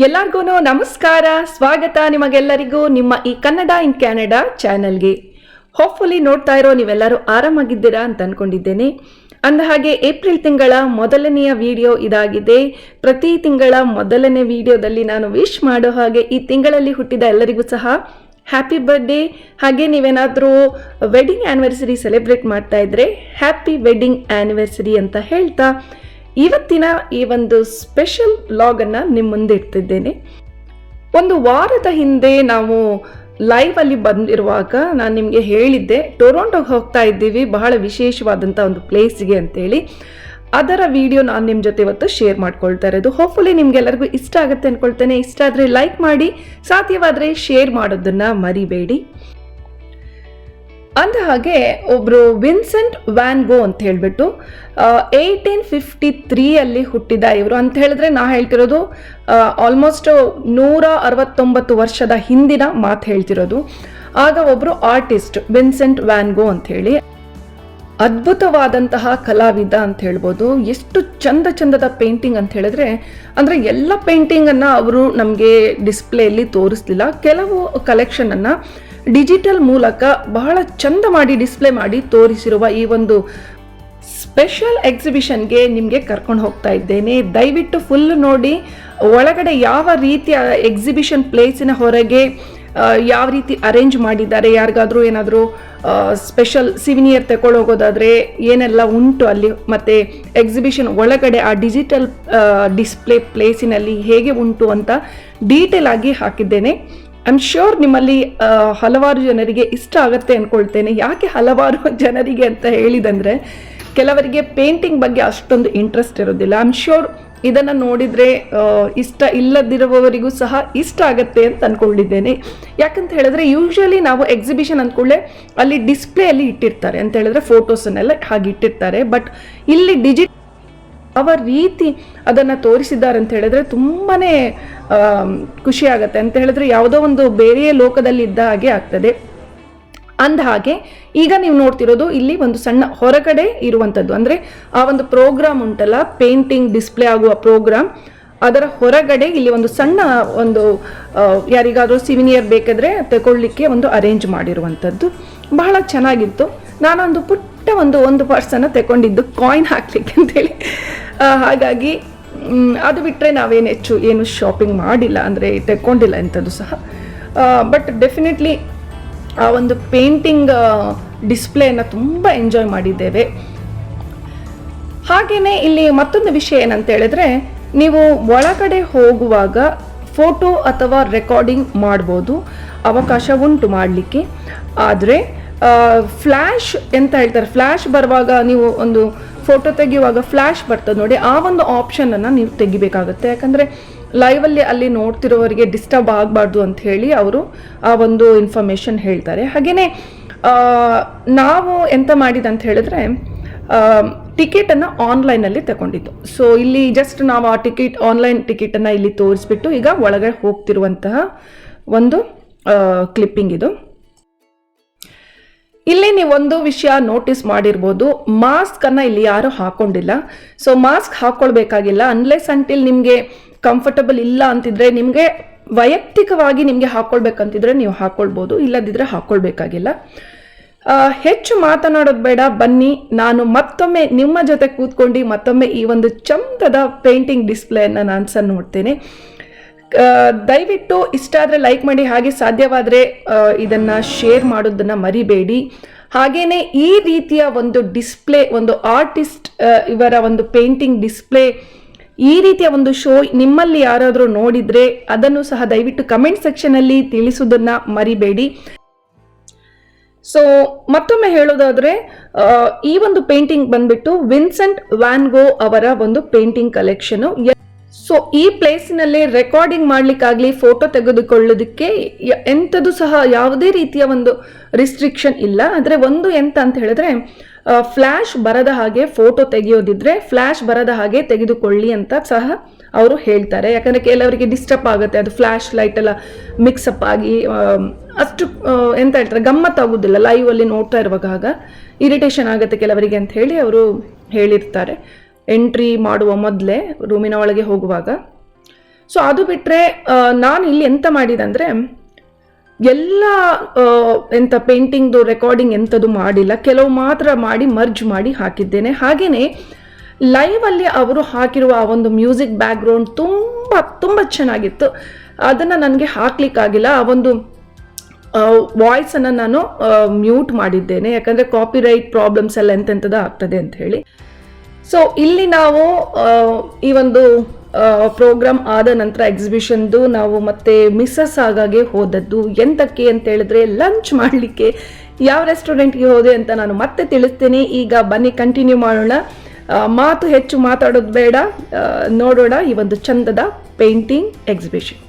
ಎಲ್ಲರಿಗೂ ನಮಸ್ಕಾರ, ಸ್ವಾಗತ ನಿಮಗೆಲ್ಲರಿಗೂ ನಿಮ್ಮ ಈ ಕನ್ನಡ ಇನ್ ಕ್ಯಾನಡಾ ಚಾನೆಲ್ಗೆ. ಹೋಪ್ಫುಲಿ ನೋಡ್ತಾ ಇರೋ ನೀವೆಲ್ಲರೂ ಆರಾಮಾಗಿದ್ದೀರಾ ಅಂತ ಅನ್ಕೊಂಡಿದ್ದೇನೆ. ಅಂದ ಹಾಗೆ ಏಪ್ರಿಲ್ ತಿಂಗಳ ಮೊದಲನೆಯ ವಿಡಿಯೋ ಇದಾಗಿದೆ. ಪ್ರತಿ ತಿಂಗಳ ಮೊದಲನೇ ವಿಡಿಯೋದಲ್ಲಿ ನಾನು ವಿಶ್ ಮಾಡೋ ಹಾಗೆ ಈ ತಿಂಗಳಲ್ಲಿ ಹುಟ್ಟಿದ ಎಲ್ಲರಿಗೂ ಸಹ ಹ್ಯಾಪಿ ಬರ್ಡೇ. ಹಾಗೆ ನೀವೇನಾದರೂ ವೆಡ್ಡಿಂಗ್ ಆ್ಯನಿವರ್ಸರಿ ಸೆಲೆಬ್ರೇಟ್ ಮಾಡ್ತಾ ಇದ್ರೆ ಹ್ಯಾಪಿ ವೆಡ್ಡಿಂಗ್ ಆ್ಯನಿವರ್ಸರಿ ಅಂತ ಹೇಳ್ತಾ ಇವತ್ತಿನ ಈ ಒಂದು ಸ್ಪೆಷಲ್ ವ್ಲಾಗನ್ನು ನಿಮ್ಮ ಮುಂದೆ ಇಡ್ತಿದ್ದೇನೆ. ಒಂದು ವಾರದ ಹಿಂದೆ ನಾವು ಲೈವಲ್ಲಿ ಬಂದಿರುವಾಗ ನಾನು ನಿಮಗೆ ಹೇಳಿದ್ದೆ ಟೊರೊಂಟೋಗೆ ಹೋಗ್ತಾ ಇದ್ದೀವಿ, ಬಹಳ ವಿಶೇಷವಾದಂಥ ಒಂದು ಪ್ಲೇಸ್ಗೆ ಅಂತೇಳಿ. ಅದರ ವಿಡಿಯೋ ನಾನು ನಿಮ್ಮ ಜೊತೆ ಇವತ್ತು ಶೇರ್ ಮಾಡ್ಕೊಳ್ತಾ ಇರೋದು. ಹೋಪ್ಫುಲಿ ನಿಮಗೆಲ್ಲರಿಗೂ ಇಷ್ಟ ಆಗುತ್ತೆ ಅಂದ್ಕೊಳ್ತೇನೆ. ಇಷ್ಟ ಆದರೆ ಲೈಕ್ ಮಾಡಿ, ಸಾಧ್ಯವಾದರೆ ಶೇರ್ ಮಾಡೋದನ್ನು ಮರಿಬೇಡಿ. ಅಂದ ಹಾಗೆ ಒಬ್ಬರು ವಿನ್ಸೆಂಟ್ ವ್ಯಾನ್ ಗೋ ಅಂತ ಹೇಳಿಬಿಟ್ಟು 1853 ಹುಟ್ಟಿದ ಇವರು ಅಂತ ಹೇಳಿದ್ರೆ ನಾ ಹೇಳ್ತಿರೋದು ಆಲ್ಮೋಸ್ಟ್ 169 ವರ್ಷದ ಹಿಂದಿನ ಮಾತು ಹೇಳ್ತಿರೋದು. ಆಗ ಒಬ್ಬರು ಆರ್ಟಿಸ್ಟ್ ವಿನ್ಸೆಂಟ್ ವ್ಯಾನ್ ಗೋ ಅಂತ ಹೇಳಿ ಅದ್ಭುತವಾದಂತಹ ಕಲಾವಿದ ಅಂತ ಹೇಳ್ಬೋದು. ಎಷ್ಟು ಚಂದದ ಪೇಂಟಿಂಗ್ ಅಂತ ಹೇಳಿದ್ರೆ, ಅಂದರೆ ಎಲ್ಲ ಪೇಂಟಿಂಗನ್ನು ಅವರು ನಮಗೆ ಡಿಸ್ಪ್ಲೇಯಲ್ಲಿ ತೋರಿಸ್ಲಿಲ್ಲ. ಕೆಲವು ಕಲೆಕ್ಷನನ್ನು ಡಿಜಿಟಲ್ ಮೂಲಕ ಬಹಳ ಚಂದ ಮಾಡಿ ಡಿಸ್ಪ್ಲೇ ಮಾಡಿ ತೋರಿಸಿರುವ ಈ ಒಂದು ಸ್ಪೆಷಲ್ ಎಕ್ಸಿಬಿಷನ್ಗೆ ನಿಮಗೆ ಕರ್ಕೊಂಡು ಹೋಗ್ತಾ ಇದ್ದೇನೆ. ದಯವಿಟ್ಟು ಫುಲ್ ನೋಡಿ. ಒಳಗಡೆ ಯಾವ ರೀತಿಯ ಎಕ್ಸಿಬಿಷನ್ ಪ್ಲೇಸಿನ ಹೊರಗೆ ಯಾವ ರೀತಿ ಅರೇಂಜ್ ಮಾಡಿದ್ದಾರೆ, ಯಾರಿಗಾದರೂ ಏನಾದರೂ ಸ್ಪೆಷಲ್ ಸಿವಿನಿಯರ್ ತಗೊಳ್ಳೋಗೋದಾದರೆ ಏನೆಲ್ಲ ಉಂಟು ಅಲ್ಲಿ, ಮತ್ತು ಎಕ್ಸಿಬಿಷನ್ ಒಳಗಡೆ ಆ ಡಿಜಿಟಲ್ ಡಿಸ್ಪ್ಲೇ ಪ್ಲೇಸಿನಲ್ಲಿ ಹೇಗೆ ಉಂಟು ಅಂತ ಡೀಟೇಲ್ ಆಗಿ ಹಾಕಿದ್ದೇನೆ. ಐ ಆಮ್ ಶ್ಯೂರ್ ನಿಮ್ಮಲ್ಲಿ ಹಲವಾರು ಜನರಿಗೆ ಇಷ್ಟ ಆಗುತ್ತೆ ಅಂದ್ಕೊಳ್ತೇನೆ. ಯಾಕೆ ಹಲವಾರು ಜನರಿಗೆ ಅಂತ ಹೇಳಿದಂದರೆ, ಕೆಲವರಿಗೆ ಪೇಂಟಿಂಗ್ ಬಗ್ಗೆ ಅಷ್ಟೊಂದು ಇಂಟ್ರೆಸ್ಟ್ ಇರೋದಿಲ್ಲ. ಐ ಆಮ್ ಶ್ಯೂರ್ ಇದನ್ನು ನೋಡಿದರೆ ಇಷ್ಟ ಇಲ್ಲದಿರುವವರಿಗೂ ಸಹ ಇಷ್ಟ ಆಗುತ್ತೆ ಅಂತ ಅಂದ್ಕೊಂಡಿದ್ದೇನೆ. ಯಾಕಂತ ಹೇಳಿದ್ರೆ ಯೂಶ್ವಲಿ ನಾವು ಎಕ್ಸಿಬಿಷನ್ ಅಂದ್ಕೊಳ್ಳೆ ಅಲ್ಲಿ ಡಿಸ್ಪ್ಲೇಯಲ್ಲಿ ಇಟ್ಟಿರ್ತಾರೆ ಅಂತ ಹೇಳಿದ್ರೆ ಫೋಟೋಸನ್ನೆಲ್ಲ ಹಾಗೆ ಇಟ್ಟಿರ್ತಾರೆ. ಬಟ್ ಇಲ್ಲಿ ಯಾವ ರೀತಿ ಅದನ್ನು ತೋರಿಸಿದ್ದಾರೆ ಅಂತ ಹೇಳಿದ್ರೆ ತುಂಬಾ ಖುಷಿ ಆಗುತ್ತೆ. ಅಂತ ಹೇಳಿದ್ರೆ ಯಾವುದೋ ಒಂದು ಬೇರೆ ಲೋಕದಲ್ಲಿ ಇದ್ದ ಹಾಗೆ ಆಗ್ತದೆ. ಅಂದ ಹಾಗೆ ಈಗ ನೀವು ನೋಡ್ತಿರೋದು ಇಲ್ಲಿ ಒಂದು ಸಣ್ಣ ಹೊರಗಡೆ ಇರುವಂಥದ್ದು, ಅಂದರೆ ಆ ಒಂದು ಪ್ರೋಗ್ರಾಮ್ ಉಂಟಲ್ಲ, ಪೇಂಟಿಂಗ್ ಡಿಸ್ಪ್ಲೇ ಆಗುವ ಪ್ರೋಗ್ರಾಮ್, ಅದರ ಹೊರಗಡೆ ಇಲ್ಲಿ ಒಂದು ಸಣ್ಣ ಒಂದು ಯಾರಿಗಾದರೂ ಸಿವಿನಿಯರ್ ಬೇಕಾದರೆ ತಗೊಳ್ಳಿಕ್ಕೆ ಒಂದು ಅರೇಂಜ್ ಮಾಡಿರುವಂಥದ್ದು. ಬಹಳ ಚೆನ್ನಾಗಿತ್ತು. ನಾನೊಂದು ಪುಟ್ಟ ಒಂದು ಪರ್ಸನ್ನು ತಗೊಂಡಿದ್ದು ಕಾಯಿನ್ ಹಾಕ್ಲಿಕ್ಕೆ ಅಂತೇಳಿ. ಹಾಗಾಗಿ ಅದು ಬಿಟ್ಟರೆ ನಾವೇನು ಏನು ಶಾಪಿಂಗ್ ಮಾಡಿಲ್ಲ, ಅಂದರೆ ತಗೊಂಡಿಲ್ಲ ಎಂಥದ್ದು ಸಹ. ಬಟ್ ಡೆಫಿನೆಟ್ಲಿ ಆ ಒಂದು ಪೇಂಟಿಂಗ್ ಡಿಸ್ಪ್ಲೇನ ತುಂಬ ಎಂಜಾಯ್ ಮಾಡಿದ್ದೇವೆ. ಹಾಗೆಯೇ ಇಲ್ಲಿ ಮತ್ತೊಂದು ವಿಷಯ ಏನಂತ ಹೇಳಿದ್ರೆ, ನೀವು ಒಳಗಡೆ ಹೋಗುವಾಗ ಫೋಟೋ ಅಥವಾ ರೆಕಾರ್ಡಿಂಗ್ ಮಾಡ್ಬೋದು, ಅವಕಾಶ ಉಂಟು ಮಾಡಲಿಕ್ಕೆ. ಆದರೆ ಫ್ಲ್ಯಾಶ್ ಎಂತ ಹೇಳ್ತಾರೆ, ಫ್ಲ್ಯಾಶ್ ಬರುವಾಗ ನೀವು ಒಂದು ಫೋಟೋ ತೆಗೆಯುವಾಗ ಫ್ಲ್ಯಾಶ್ ಬರ್ತದೆ ನೋಡಿ, ಆ ಒಂದು ಆಪ್ಷನನ್ನು ನೀವು ತೆಗಿಬೇಕಾಗುತ್ತೆ. ಯಾಕಂದರೆ ಲೈವಲ್ಲಿ ಅಲ್ಲಿ ನೋಡ್ತಿರೋವರಿಗೆ ಡಿಸ್ಟರ್ಬ್ ಆಗಬಾರ್ದು ಅಂತ ಹೇಳಿ ಅವರು ಆ ಒಂದು ಇನ್ಫಾರ್ಮೇಷನ್ ಹೇಳ್ತಾರೆ. ಹಾಗೆಯೇ ನಾವು ಎಂತ ಮಾಡಿದ್ದು ಅಂತ ಹೇಳಿದ್ರೆ, ಟಿಕೆಟನ್ನು ಆನ್ಲೈನಲ್ಲಿ ತಗೊಂಡಿದ್ದು. ಸೊ ಇಲ್ಲಿ ಜಸ್ಟ್ ನಾವು ಆ ಆನ್ಲೈನ್ ಟಿಕೆಟನ್ನು ಇಲ್ಲಿ ತೋರಿಸ್ಬಿಟ್ಟು ಈಗ ಒಳಗಡೆ ಹೋಗ್ತಿರುವಂತಹ ಒಂದು ಕ್ಲಿಪ್ಪಿಂಗ್ ಇದು. ಇಲ್ಲಿ ನೀವು ಒಂದು ವಿಷಯ ನೋಟಿಸ್ ಮಾಡಿರ್ಬೋದು, ಮಾಸ್ಕನ್ನು ಇಲ್ಲಿ ಯಾರೂ ಹಾಕೊಂಡಿಲ್ಲ. ಸೊ ಮಾಸ್ಕ್ ಹಾಕ್ಕೊಳ್ಬೇಕಾಗಿಲ್ಲ, ಅನ್ಲೆಸ್ ಅಂಟಿಲ್ ನಿಮಗೆ ಕಂಫರ್ಟಬಲ್ ಇಲ್ಲ ಅಂತಿದ್ರೆ, ನಿಮಗೆ ವೈಯಕ್ತಿಕವಾಗಿ ನಿಮಗೆ ಹಾಕ್ಕೊಳ್ಬೇಕಂತಿದ್ರೆ ನೀವು ಹಾಕ್ಕೊಳ್ಬೋದು, ಇಲ್ಲದಿದ್ದರೆ ಹಾಕ್ಕೊಳ್ಬೇಕಾಗಿಲ್ಲ. ಹೆಚ್ಚು ಮಾತನಾಡೋದು ಬೇಡ, ಬನ್ನಿ ನಾನು ಮತ್ತೊಮ್ಮೆ ನಿಮ್ಮ ಜೊತೆ ಕೂತ್ಕೊಂಡು ಮತ್ತೊಮ್ಮೆ ಈ ಒಂದು ಚಂದದ ಪೇಂಟಿಂಗ್ ಡಿಸ್ಪ್ಲೇಯನ್ನು ನಾನು ಸಹ ನೋಡ್ತೇನೆ. ದಯವಿಟ್ಟು ಇಷ್ಟ ಆದರೆ ಲೈಕ್ ಮಾಡಿ, ಹಾಗೆ ಸಾಧ್ಯವಾದರೆ ಇದನ್ನು ಶೇರ್ ಮಾಡೋದನ್ನು ಮರಿಬೇಡಿ. ಹಾಗೆಯೇ ಈ ರೀತಿಯ ಒಂದು ಡಿಸ್ಪ್ಲೇ, ಒಂದು ಆರ್ಟಿಸ್ಟ್ ಇವರ ಒಂದು ಪೇಂಟಿಂಗ್ ಡಿಸ್ಪ್ಲೇ, ಈ ರೀತಿಯ ಒಂದು ಶೋ ನಿಮ್ಮಲ್ಲಿ ಯಾರಾದರೂ ನೋಡಿದರೆ ಅದನ್ನು ಸಹ ದಯವಿಟ್ಟು ಕಮೆಂಟ್ ಸೆಕ್ಷನಲ್ಲಿ ತಿಳಿಸೋದನ್ನು ಮರಿಬೇಡಿ. ಸೊ ಮತ್ತೊಮ್ಮೆ ಹೇಳೋದಾದರೆ, ಈ ಒಂದು ಪೇಂಟಿಂಗ್ ಬಂದ್ಬಿಟ್ಟು ವಿನ್ಸೆಂಟ್ ವ್ಯಾನ್ ಗೋ ಅವರ ಒಂದು ಪೇಂಟಿಂಗ್ ಕಲೆಕ್ಷನು. ಸೊ ಈ ಪ್ಲೇಸಿನಲ್ಲಿ ರೆಕಾರ್ಡಿಂಗ್ ಮಾಡಲಿಕ್ಕಾಗಲಿ, ಫೋಟೋ ತೆಗೆದುಕೊಳ್ಳೋದಕ್ಕೆ ಎಂಥದ್ದು ಸಹ ಯಾವುದೇ ರೀತಿಯ ಒಂದು ರಿಸ್ಟ್ರಿಕ್ಷನ್ ಇಲ್ಲ. ಆದರೆ ಒಂದು ಎಂತ ಅಂತ ಹೇಳಿದ್ರೆ, ಫ್ಲ್ಯಾಶ್ ಬರದ ಹಾಗೆ ಫೋಟೋ ತೆಗೆಯೋದಿದ್ರೆ ಫ್ಲ್ಯಾಶ್ ಬರದ ಹಾಗೆ ತೆಗೆದುಕೊಳ್ಳಿ ಅಂತ ಸಹ ಅವರು ಹೇಳ್ತಾರೆ. ಯಾಕಂದರೆ ಕೆಲವರಿಗೆ ಡಿಸ್ಟರ್ಬ್ ಆಗುತ್ತೆ, ಅದು ಫ್ಲ್ಯಾಶ್ ಲೈಟ್ ಎಲ್ಲ ಮಿಕ್ಸಪ್ ಆಗಿ ಅಷ್ಟು ಎಂತ ಹೇಳ್ತಾರೆ, ಗಮ್ಮತ್ತಾಗೋದಿಲ್ಲ ಲೈವಲ್ಲಿ ನೋಡ್ತಾ ಇರುವಾಗ. ಆಗ ಇರಿಟೇಷನ್ ಆಗುತ್ತೆ ಕೆಲವರಿಗೆ ಅಂತ ಹೇಳಿ ಅವರು ಹೇಳಿರ್ತಾರೆ ಎಂಟ್ರಿ ಮಾಡುವ ಮೊದಲೇ ರೂಮಿನ ಒಳಗೆ ಹೋಗುವಾಗ. ಸೊ ಅದು ಬಿಟ್ಟರೆ ನಾನು ಇಲ್ಲಿ ಎಂತ ಮಾಡಿದೆ ಅಂದರೆ, ಎಲ್ಲ ಎಂಥ ಪೇಂಟಿಂಗ್ದು ರೆಕಾರ್ಡಿಂಗ್ ಎಂಥದ್ದು ಮಾಡಿಲ್ಲ, ಕೆಲವು ಮಾತ್ರ ಮಾಡಿ ಮರ್ಜ್ ಮಾಡಿ ಹಾಕಿದ್ದೇನೆ. ಹಾಗೆಯೇ ಲೈವಲ್ಲಿ ಅವರು ಹಾಕಿರುವ ಆ ಒಂದು ಮ್ಯೂಸಿಕ್ ಬ್ಯಾಕ್ಗ್ರೌಂಡ್ ತುಂಬ ತುಂಬ ಚೆನ್ನಾಗಿತ್ತು. ಅದನ್ನು ನನಗೆ ಹಾಕ್ಲಿಕ್ಕಾಗಿಲ್ಲ. ಆ ಒಂದು ವಾಯ್ಸನ್ನು ನಾನು ಮ್ಯೂಟ್ ಮಾಡಿದ್ದೇನೆ, ಯಾಕಂದರೆ ಕಾಪಿರೈಟ್ ಪ್ರಾಬ್ಲಮ್ಸ್ ಎಲ್ಲ ಎಂತೆಂಥದ್ದು ಆಗ್ತದೆ ಅಂತ ಹೇಳಿ. ಸೊ ಇಲ್ಲಿ ನಾವು ಈ ಒಂದು ಪ್ರೋಗ್ರಾಮ್ ಆದ ನಂತರ ಎಕ್ಸಿಬಿಷನ್ದು ನಾವು ಮತ್ತೆ ಮಿಸ್ಸಸ್ಸಾಗಾಗೆ ಹೋದದ್ದು. ಎಂತಕ್ಕೆ ಅಂತ ಹೇಳಿದ್ರೆ ಲಂಚ್ ಮಾಡಲಿಕ್ಕೆ. ಯಾವ ರೆಸ್ಟೋರೆಂಟ್ಗೆ ಹೋದೆ ಅಂತ ನಾನು ಮತ್ತೆ ತಿಳಿಸ್ತೇನೆ. ಈಗ ಬನ್ನಿ ಕಂಟಿನ್ಯೂ ಮಾಡೋಣ. ಮಾತು ಹೆಚ್ಚು ಮಾತಾಡೋದು ಬೇಡ, ನೋಡೋಣ ಈ ಒಂದು ಚಂದದ ಪೇಂಟಿಂಗ್ ಎಕ್ಸಿಬಿಷನ್.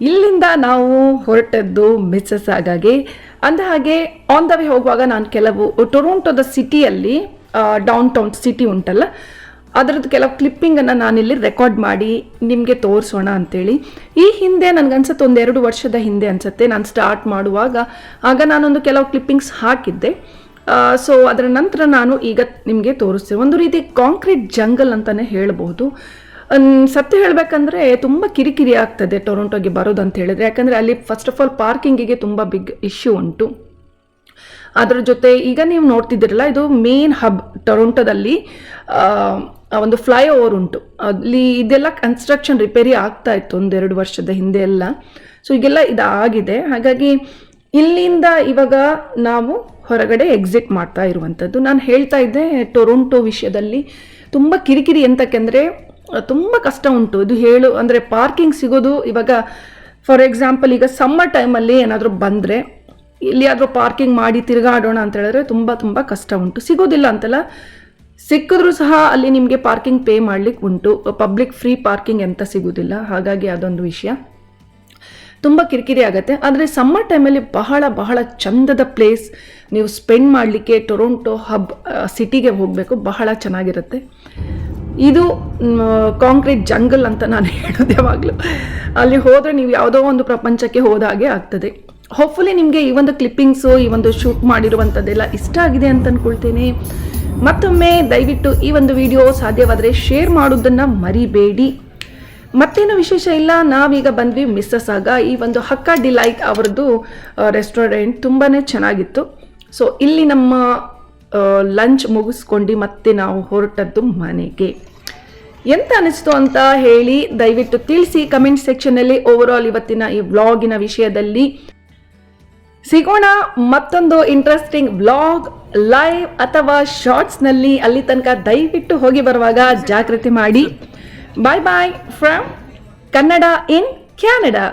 ಇಲ್ಲಿಂದ ನಾವು ಹೊರಟದ್ದು ಮಿಸ್ಸಸಾಗಾಗೆ. ಅಂದ ಹಾಗೆ ಆನ್ ದ ವೇ ಹೋಗುವಾಗ ನಾನು ಕೆಲವು ಟೊರೊಂಟೊದ ಸಿಟಿಯಲ್ಲಿ ಡೌನ್ ಟೌನ್ ಸಿಟಿ ಉಂಟಲ್ಲ, ಅದರದ್ದು ಕೆಲವು ಕ್ಲಿಪ್ಪಿಂಗನ್ನು ನಾನಿಲ್ಲಿ ರೆಕಾರ್ಡ್ ಮಾಡಿ ನಿಮಗೆ ತೋರಿಸೋಣ ಅಂಥೇಳಿ. ಈ ಹಿಂದೆ ನನಗನ್ಸುತ್ತೆ 1-2 ವರ್ಷದ ಹಿಂದೆ ಅನಿಸುತ್ತೆ ನಾನು ಸ್ಟಾರ್ಟ್ ಮಾಡುವಾಗ, ಆಗ ನಾನೊಂದು ಕೆಲವು ಕ್ಲಿಪ್ಪಿಂಗ್ಸ್ ಹಾಕಿದ್ದೆ. ಸೊ ಅದರ ನಂತರ ನಾನು ಈಗ ನಿಮಗೆ ತೋರಿಸ್ತೇವೆ. ಒಂದು ರೀತಿ ಕಾಂಕ್ರೀಟ್ ಜಂಗಲ್ ಅಂತಲೇ ಹೇಳ್ಬೋದು. ಸತ್ಯ ಹೇಳಬೇಕಂದ್ರೆ ತುಂಬ ಕಿರಿಕಿರಿ ಆಗ್ತದೆ ಟೊರೊಂಟೊಗೆ ಬರೋದು ಅಂತ ಹೇಳಿದ್ರೆ, ಯಾಕಂದರೆ ಅಲ್ಲಿ ಫಸ್ಟ್ ಆಫ್ ಆಲ್ ಪಾರ್ಕಿಂಗಿಗೆ ತುಂಬ ಬಿಗ್ ಇಶ್ಯೂ ಉಂಟು. ಅದರ ಜೊತೆ ಈಗ ನೀವು ನೋಡ್ತಿದ್ದೀರಲ್ಲ, ಇದು ಮೇನ್ ಹಬ್ ಟೊರೊಂಟೊದಲ್ಲಿ ಒಂದು ಫ್ಲೈಓವರ್ ಉಂಟು. ಅಲ್ಲಿ ಇದೆಲ್ಲ ಕನ್ಸ್ಟ್ರಕ್ಷನ್ ರಿಪೇರಿ ಆಗ್ತಾ ಇತ್ತು 1-2 ವರ್ಷದ ಹಿಂದೆ ಎಲ್ಲ. ಸೊ ಈಗೆಲ್ಲ ಇದಾಗಿದೆ. ಹಾಗಾಗಿ ಇಲ್ಲಿಂದ ಇವಾಗ ನಾವು ಹೊರಗಡೆ ಎಕ್ಸಿಟ್ ಮಾಡ್ತಾ ಇರುವಂಥದ್ದು. ನಾನು ಹೇಳ್ತಾ ಇದ್ದೆ ಟೊರೊಂಟೊ ವಿಷಯದಲ್ಲಿ ತುಂಬ ಕಿರಿಕಿರಿ ಎಂತಕ್ಕೆಂದರೆ ತುಂಬ ಕಷ್ಟ ಉಂಟು ಇದು ಅಂದರೆ ಪಾರ್ಕಿಂಗ್ ಸಿಗೋದು. ಇವಾಗ ಫಾರ್ ಎಕ್ಸಾಂಪಲ್ ಈಗ ಸಮ್ಮರ್ ಟೈಮಲ್ಲಿ ಏನಾದರೂ ಬಂದರೆ ಎಲ್ಲಿಯಾದರೂ ಪಾರ್ಕಿಂಗ್ ಮಾಡಿ ತಿರುಗಾಡೋಣ ಅಂತ ಹೇಳಿದ್ರೆ ತುಂಬ ತುಂಬ ಕಷ್ಟ ಉಂಟು. ಸಿಗೋದಿಲ್ಲ ಅಂತಲ್ಲ, ಸಿಕ್ಕಿದ್ರೂ ಸಹ ಅಲ್ಲಿ ನಿಮಗೆ ಪಾರ್ಕಿಂಗ್ ಪೇ ಮಾಡಲಿಕ್ಕೆ ಉಂಟು. ಪಬ್ಲಿಕ್ ಫ್ರೀ ಪಾರ್ಕಿಂಗ್ ಎಂತ ಸಿಗೋದಿಲ್ಲ. ಹಾಗಾಗಿ ಅದೊಂದು ವಿಷಯ ತುಂಬ ಕಿರಿಕಿರಿ ಆಗುತ್ತೆ. ಆದರೆ ಸಮ್ಮರ್ ಟೈಮಲ್ಲಿ ಬಹಳ ಬಹಳ ಚಂದದ ಪ್ಲೇಸ್, ನೀವು ಸ್ಪೆಂಡ್ ಮಾಡಲಿಕ್ಕೆ ಟೊರೊಂಟೊ ಹಬ್ ಸಿಟಿಗೆ ಹೋಗಬೇಕು, ಬಹಳ ಚೆನ್ನಾಗಿರುತ್ತೆ. ಇದು ಕಾಂಕ್ರೀಟ್ ಜಂಗಲ್ ಅಂತ ನಾನು ಹೇಳೋದು ಯಾವಾಗಲೂ. ಅಲ್ಲಿ ಹೋದರೆ ನೀವು ಯಾವುದೋ ಒಂದು ಪ್ರಪಂಚಕ್ಕೆ ಹೋದ ಹಾಗೆ ಆಗ್ತದೆ. ಹೋಪ್ಫುಲಿ ನಿಮಗೆ ಈ ಒಂದು ಕ್ಲಿಪ್ಪಿಂಗ್ಸು, ಈ ಒಂದು ಶೂಟ್ ಮಾಡಿರುವಂಥದ್ದೆಲ್ಲ ಇಷ್ಟ ಆಗಿದೆ ಅಂತ ಅಂದ್ಕೊಳ್ತೇನೆ. ಮತ್ತೊಮ್ಮೆ ದಯವಿಟ್ಟು ಈ ಒಂದು ವಿಡಿಯೋ ಸಾಧ್ಯವಾದರೆ ಶೇರ್ ಮಾಡೋದನ್ನು ಮರಿಬೇಡಿ. ಮತ್ತೇನು ವಿಶೇಷ ಇಲ್ಲ, ನಾವೀಗ ಬಂದ್ವಿ ಮಿಸ್ಸಸಾಗ. ಈ ಒಂದು ಹಕ್ಕ ಡಿಲೈಟ್ ಅವರದ್ದು ರೆಸ್ಟೋರೆಂಟ್ ತುಂಬಾ ಚೆನ್ನಾಗಿತ್ತು. ಸೊ ಇಲ್ಲಿ ನಮ್ಮ ಲಂಚ್ ಮುಗಿಸ್ಕೊಂಡು ಮತ್ತೆ ನಾವು ಹೊರಟದ್ದು ಮನೆಗೆ. ಎಂತ ಅನಿಸ್ತು ಅಂತ ಹೇಳಿ ದಯವಿಟ್ಟು ತಿಳಿಸಿ ಕಮೆಂಟ್ ಸೆಕ್ಷನ್ನಲ್ಲಿ. ಓವರಾಲ್ ಇವತ್ತಿನ ಈ ವ್ಲಾಗಿನ ವಿಷಯದಲ್ಲಿ ಸಿಗೋಣ ಮತ್ತೊಂದು ಇಂಟ್ರೆಸ್ಟಿಂಗ್ ವ್ಲಾಗ್, ಲೈವ್ ಅಥವಾ ಶಾರ್ಟ್ಸ್ನಲ್ಲಿ. ಅಲ್ಲಿ ತನಕ ದಯವಿಟ್ಟು ಹೋಗಿ ಬರುವಾಗ ಜಾಗೃತಿ ಮಾಡಿ. ಬಾಯ್ ಬಾಯ್ ಫ್ರಮ್ ಕನ್ನಡ ಇನ್ ಕ್ಯಾನಡಾ.